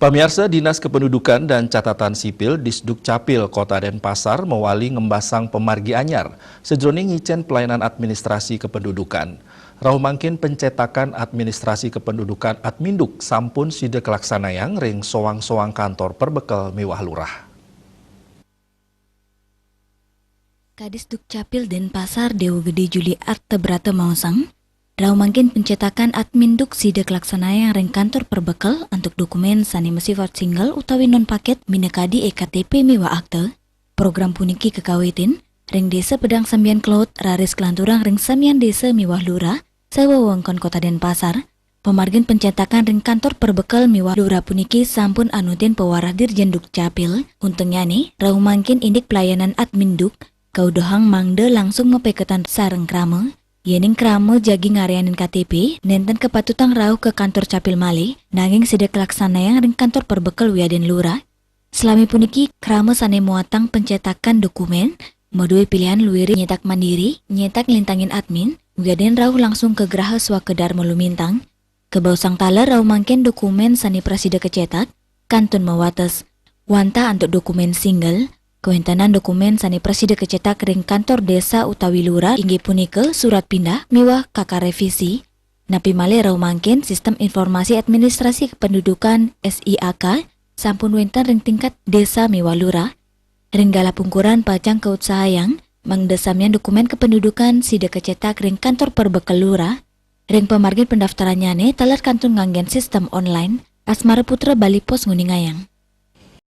Pamirsa, Dinas Kependudukan dan Catatan Sipil Disduk Capil Kota Denpasar mewali ngembasang pemargi anyar sejroning ngicen pelayanan administrasi kependudukan. Rahumangkin pencetakan administrasi kependudukan Adminduk sampun sida kelaksanayang ring soang-soang kantor perbekal mewah lurah. Kadis Dukcapil Denpasar Dewa Gede Juli Artebrata Mausang Rahumangkin pencetakan Adminduk sida kelaksanayang ring kantor perbekal untuk dokumen sani mesifat single utawi non paket minekadi EKTP miwa akte program puniki kekawitin ring desa Pedang Sambian Klaut raris kelanturang ring Samian desa miwah lurah sewa wewengkon Kota Denpasar. Pemargin pencetakan ring kantor perbekal miwah lurah puniki sampun anutin pewarah Dirjen Dukcapil. Untungnya nih Rahumangkin indik pelayanan Adminduk kaudohang mangde langsung mepeketan sareng krame yening krame jagi ngareanin KTP nenten kepatutang rauh ke kantor Capil Mali nanging sida kelaksanayang ring kantor perbekal wiaden lurah. Selami puniki krame sane muatang pencetakan dokumen modue pilihan luwiri nyetak mandiri nyetak lintangin admin wiaden rauh langsung ke geraha swakedar melumintang kebausang tala Rahumangkin dokumen sani prasida kecetak kantun mawates wanta untuk dokumen single kewentanan dokumen sani presida kecetak ring kantor desa utawi lurah inggih punika surat pindah miwah kakak revisi. Napi male Rahumangkin sistem informasi administrasi kependudukan SIAK sampun wenten ring tingkat desa miwah lurah. Ring gala pungkuran pacang keutsahayang mangdesamian dokumen kependudukan sida kecetak ring kantor perbekal lurah. Ring pemargin pendaftarannya ne talar kantun nganggen sistem online Asmara Putra Bali Pos Nguningayang.